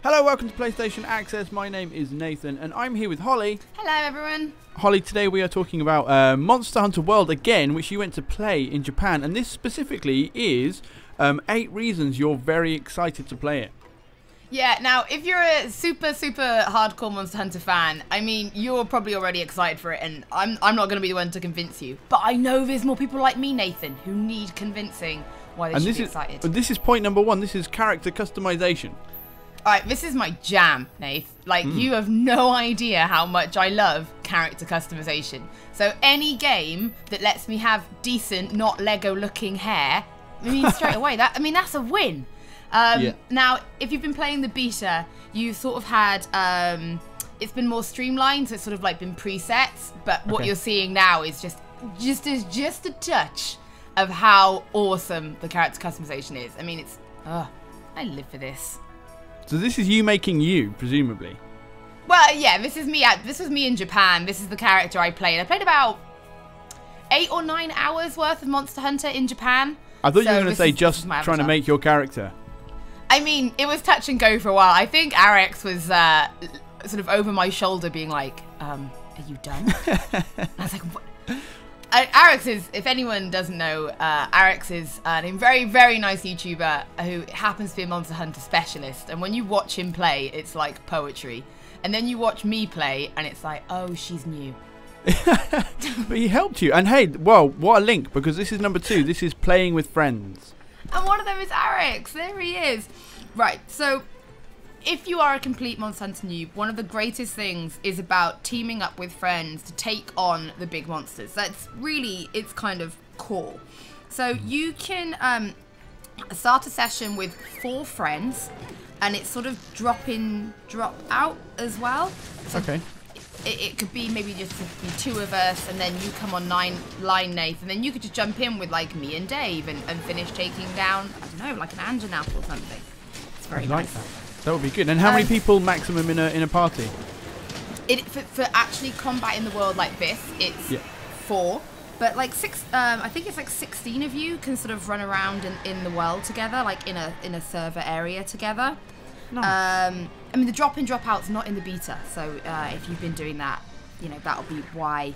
Hello, welcome to PlayStation Access. My name is Nathan, and I'm here with Holly. Hello, everyone. Holly, today we are talking about Monster Hunter World again, which you went to play in Japan, and this specifically is 8 reasons you're very excited to play it. Yeah, now, if you're a super hardcore Monster Hunter fan, I mean, you're probably already excited for it, and I'm not going to be the one to convince you. But I know there's more people like me, Nathan, who need convincing why they should be excited. This is point number 1. This is character customization. Alright, this is my jam, Nath. Like, you have no idea how much I love character customization. So any game that lets me have decent, not Lego-looking hair, I mean, straight away, that's a win. Now, if you've been playing the beta, you sort of had, it's been more streamlined, so it's sort of like been presets, but what you're seeing now is just a touch of how awesome the character customization is. I mean, it's, I live for this. So this is you making you, presumably? Well, yeah, this is me. This was me in Japan. This is the character I played. I played about 8 or 9 hours worth of Monster Hunter in Japan. I thought you were going to say just trying to make your character. I mean, it was touch and go for a while. I think Arex was sort of over my shoulder being like, are you done? I was like, what? Arex is, if anyone doesn't know, Arex is a very, very nice YouTuber who happens to be a Monster Hunter specialist. And when you watch him play, it's like poetry. And then you watch me play, and it's like, oh, she's new. But he helped you. And hey, well, what a link, because this is number 2. This is playing with friends. And one of them is Arex. There he is. Right, so if you are a complete Monster Hunter noob, one of the greatest things is about teaming up with friends to take on the big monsters. That's really its kind of core. So you can start a session with 4 friends, and it's sort of drop in, drop out as well. So it could be maybe just be 2 of us, and then you come on line Nath, and then you could just jump in with like me and Dave and finish taking down, I don't know, like an Anjanath or something. It's very nice. That would be good. And how many people maximum in a party? For actually combat in the world like this, it's 4. But like 6, I think it's like 16 of you can sort of run around in the world together, like in a server area together. Nice. I mean, the drop in, drop out's not in the beta, so if you've been doing that, you know, that'll be why.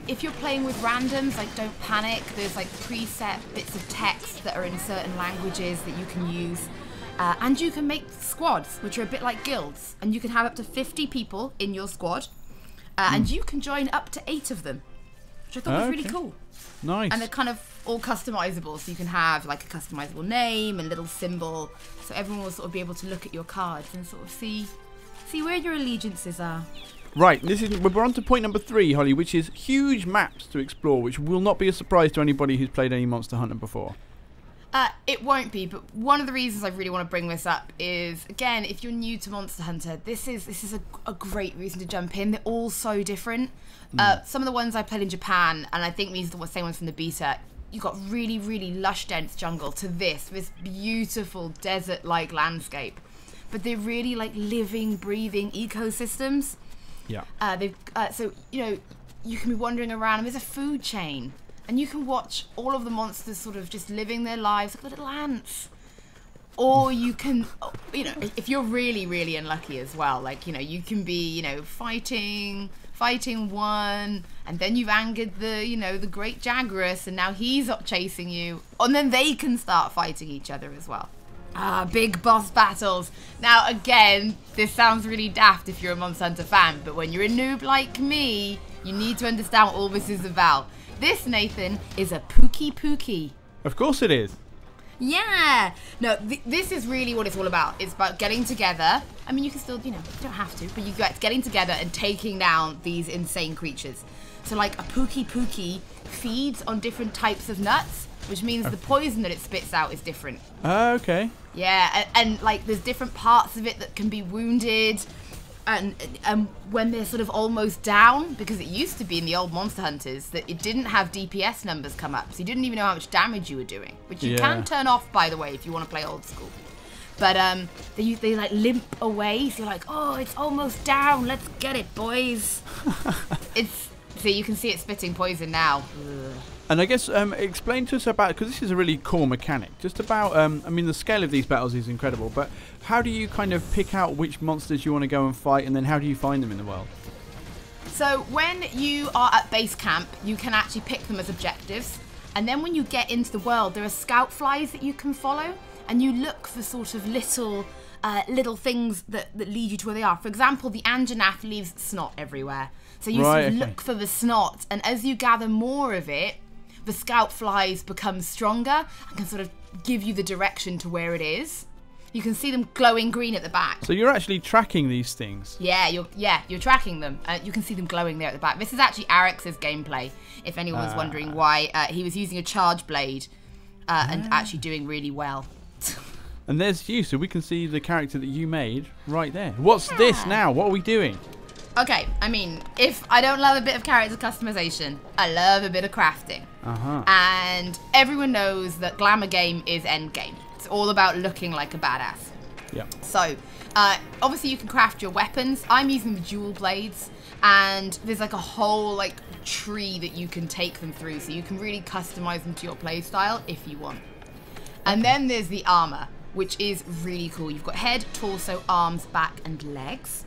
If you're playing with randoms, like, don't panic. There's like preset bits of text that are in certain languages that you can use. And you can make squads, which are a bit like guilds. And you can have up to 50 people in your squad. And you can join up to 8 of them, which I thought was really cool. Nice. And they're kind of all customizable. So you can have like a customizable name and little symbol. So everyone will sort of be able to look at your cards and sort of see where your allegiances are. Right, we're on to point number 3, Holly, which is huge maps to explore, which will not be a surprise to anybody who's played any Monster Hunter before. It won't be, but one of the reasons I really want to bring this up is, again, if you're new to Monster Hunter, this is a great reason to jump in. They're all so different. Some of the ones I played in Japan, and I think these are the same ones from the beta, you got really, really lush, dense jungle to this beautiful desert-like landscape. But they're really like living, breathing ecosystems. Yeah. So, you know, you can be wandering around, and there's a food chain. And you can watch all of the monsters sort of just living their lives like little ants. Or you can, you know, if you're really, really unlucky as well, like, you know, you can be, you know, fighting one, and then you've angered the, you know, the great Jaguarus, and now he's up chasing you. And then they can start fighting each other as well. Big boss battles. Now, again, this sounds really daft if you're a Monster Hunter fan, but when you're a noob like me, you need to understand what all this is about. This, Nathan, is a Pookie. Of course it is. Yeah. No, this is really what it's all about. It's about getting together. I mean, you can still, you know, you don't have to, but you get getting together and taking down these insane creatures. So, like, a Pookie feeds on different types of nuts, which means the poison that it spits out is different. Okay. Yeah, and like, there's different parts of it that can be wounded. And when they're sort of almost down, because it used to be in the old Monster Hunters that it didn't have DPS numbers come up, so you didn't even know how much damage you were doing, which you can turn off, by the way, if you want to play old school. But they like limp away, so you're like, oh, it's almost down, let's get it, boys. So you can see it spitting poison now. Ugh. And I guess explain to us about, because this is a really cool mechanic, just about, I mean, the scale of these battles is incredible, but how do you kind of pick out which monsters you want to go and fight, and then how do you find them in the world? So when you are at base camp, you can actually pick them as objectives. And then when you get into the world, there are scout flies that you can follow, and you look for sort of little things that lead you to where they are. For example, the Anjanath leaves snot everywhere. So you sort of look for the snot, and as you gather more of it, the scout flies become stronger and can sort of give you the direction to where it is. You can see them glowing green at the back. So you're actually tracking these things? Yeah, you're tracking them. You can see them glowing there at the back. This is actually Arix's gameplay, if anyone was wondering why he was using a charge blade and actually doing really well. And there's you, so we can see the character that you made right there. What's this now? What are we doing? Okay, I mean, if I don't love a bit of character customization, I love a bit of crafting. And everyone knows that glamour game is end game. It's all about looking like a badass. Yeah. So, obviously you can craft your weapons. I'm using the dual blades, and there's like a whole like tree that you can take them through, so you can really customize them to your playstyle if you want. And then there's the armor, which is really cool. You've got head, torso, arms, back, and legs.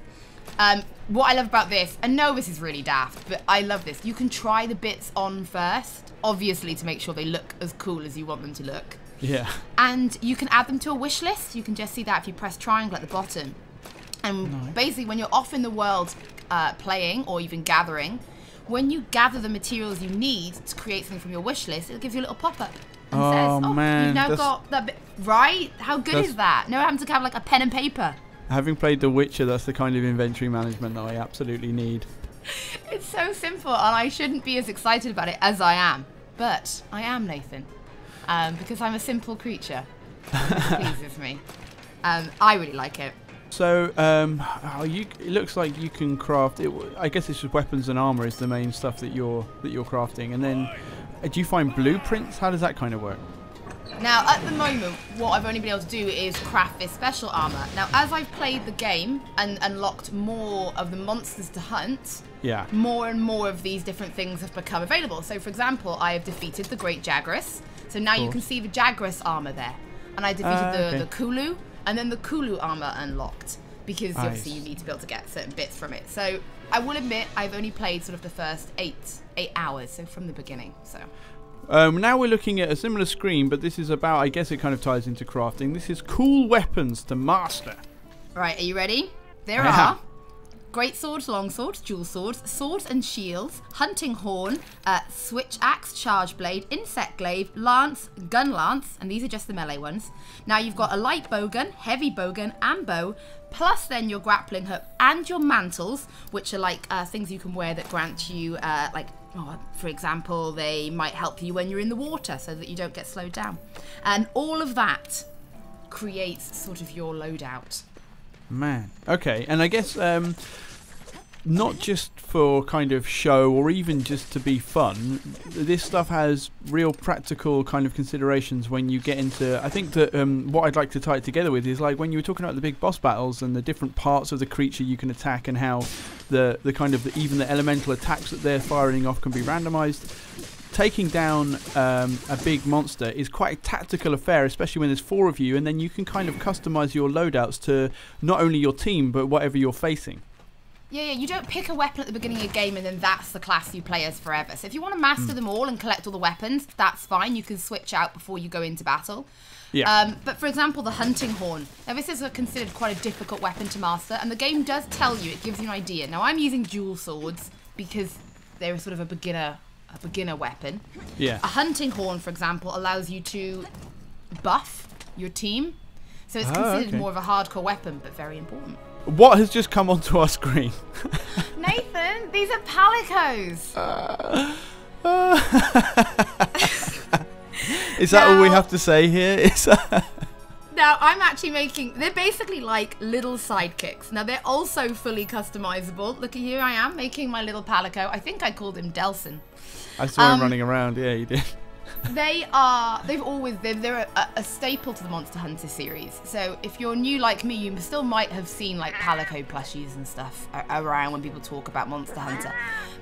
What I love about this, and no, this is really daft, but I love this. You can try the bits on first, obviously to make sure they look as cool as you want them to look. Yeah. And you can add them to a wish list. You can just see that if you press triangle at the bottom. And basically, when you're off in the world playing or even gathering, when you gather the materials you need to create something from your wish list, it gives you a little pop-up. And says, oh, man, you've now got that bit. Right? How good is that? No having to have like a pen and paper. Having played The Witcher, that's the kind of inventory management that I absolutely need. It's so simple, and I shouldn't be as excited about it as I am. But I am, Nathan. Because I'm a simple creature. It pleases me. I really like it. So, it looks like you can craft it. I guess it's just weapons and armor is the main stuff that you're crafting. And then, do you find blueprints? How does that kind of work? Now, at the moment, what I've only been able to do is craft this special armor. Now, as I've played the game and unlocked more of the monsters to hunt, more and more of these different things have become available. So, for example, I have defeated the Great Jagras. So now you can see the Jagras armor there. And I defeated the Kulu, and then the Kulu armor unlocked. Because obviously you need to be able to get certain bits from it. So I will admit I've only played sort of the first eight hours, so from the beginning. So now we're looking at a similar screen, but this is about, I guess it kind of ties into crafting. This is cool weapons to master. Right, are you ready? There are great swords, long swords, dual swords, swords and shields, hunting horn, switch axe, charge blade, insect glaive, lance, gun lance, and these are just the melee ones. Now you've got a light bowgun, heavy bowgun, and bow, plus then your grappling hook and your mantles, which are like things you can wear that grant you, for example, they might help you when you're in the water so that you don't get slowed down. And all of that creates sort of your loadout. Man. Okay, and I guess not just for kind of show or even just to be fun, this stuff has real practical kind of considerations when you get into, I think that what I'd like to tie it together with is like when you were talking about the big boss battles and the different parts of the creature you can attack and how the kind of even the elemental attacks that they're firing off can be randomized. Taking down a big monster is quite a tactical affair, especially when there's 4 of you, and then you can kind of customize your loadouts to not only your team but whatever you're facing. Yeah, you don't pick a weapon at the beginning of a game and then that's the class you play as forever. So if you want to master them all and collect all the weapons, that's fine. You can switch out before you go into battle. Yeah. But for example, the hunting horn. Now this is considered quite a difficult weapon to master, and the game does tell you, it gives you an idea. Now I'm using dual swords because they're sort of a beginner weapon. Yeah. A hunting horn, for example, allows you to buff your team. So it's considered more of a hardcore weapon, but very important. What has just come onto our screen? Nathan, these are palicos. Is that all we have to say here? Now, I'm actually making... They're basically like little sidekicks. Now, they're also fully customizable. Look, here I am making my little palico. I think I called him Delson. I saw him running around. Yeah, you did. They're a staple to the Monster Hunter series. So if you're new like me, you still might have seen like Palico plushies and stuff around when people talk about Monster Hunter.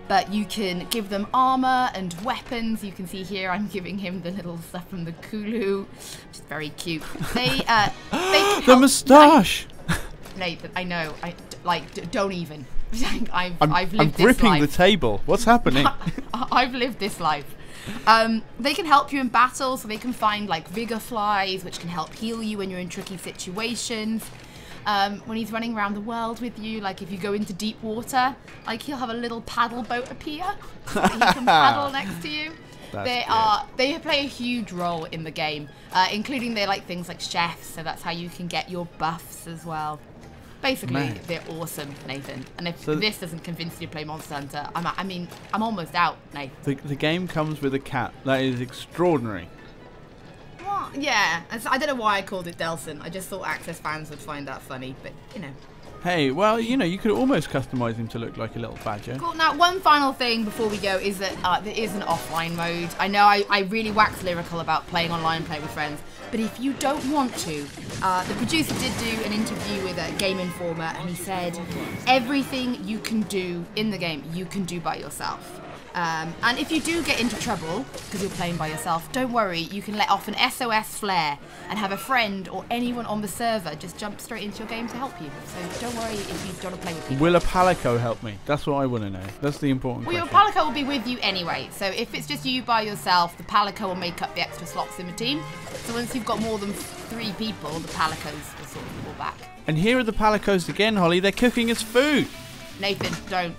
But you can give them armor and weapons. You can see here I'm giving him the little stuff from the Kulu, which is very cute. They can the moustache. Nathan, I know. Don't even. I've lived I'm this gripping life. the table. What's happening? I've lived this life. They can help you in battle, so they can find like vigor flies, which can help heal you when you're in tricky situations. When he's running around the world with you, like if you go into deep water, like he'll have a little paddle boat appear, so that he can paddle next to you. They play a huge role in the game, including they're like things like chefs, so that's how you can get your buffs as well. Basically, they're awesome, Nathan. And if this doesn't convince you to play Monster Hunter, I'm almost out, Nathan. The game comes with a cat. That is extraordinary. Well, yeah. I don't know why I called it Delson. I just thought Access fans would find that funny, but you know. Hey, well, you know, you could almost customize him to look like a little badger. Cool. Now, one final thing before we go is that there is an offline mode. I know I really wax lyrical about playing online and playing with friends, but if you don't want to, the producer did do an interview with a Game Informer, and he said everything you can do in the game, you can do by yourself. And if you do get into trouble because you're playing by yourself, don't worry, you can let off an SOS flare and have a friend or anyone on the server just jump straight into your game to help you. So don't worry if you don't want to play with people. Will a Palico help me? That's what I want to know. That's the important question. Well, your Palico will be with you anyway. So if it's just you by yourself, the Palico will make up the extra slots in the team. So once you've got more than 3 people, the Palicos will sort of fall back. And here are the Palicos again, Holly. They're cooking us food. Nathan, don't.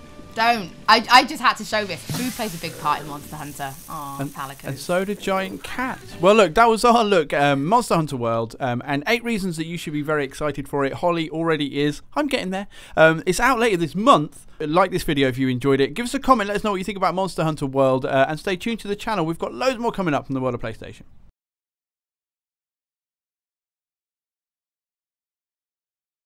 I just had to show this. Food plays a big part in Monster Hunter. Oh, Palicos. And so do giant cats. Well, look, that was our look Monster Hunter World, and 8 reasons that you should be very excited for it. Holly already is. I'm getting there. It's out later this month. Like this video if you enjoyed it. Give us a comment. Let us know what you think about Monster Hunter World, and stay tuned to the channel. We've got loads more coming up from the world of PlayStation.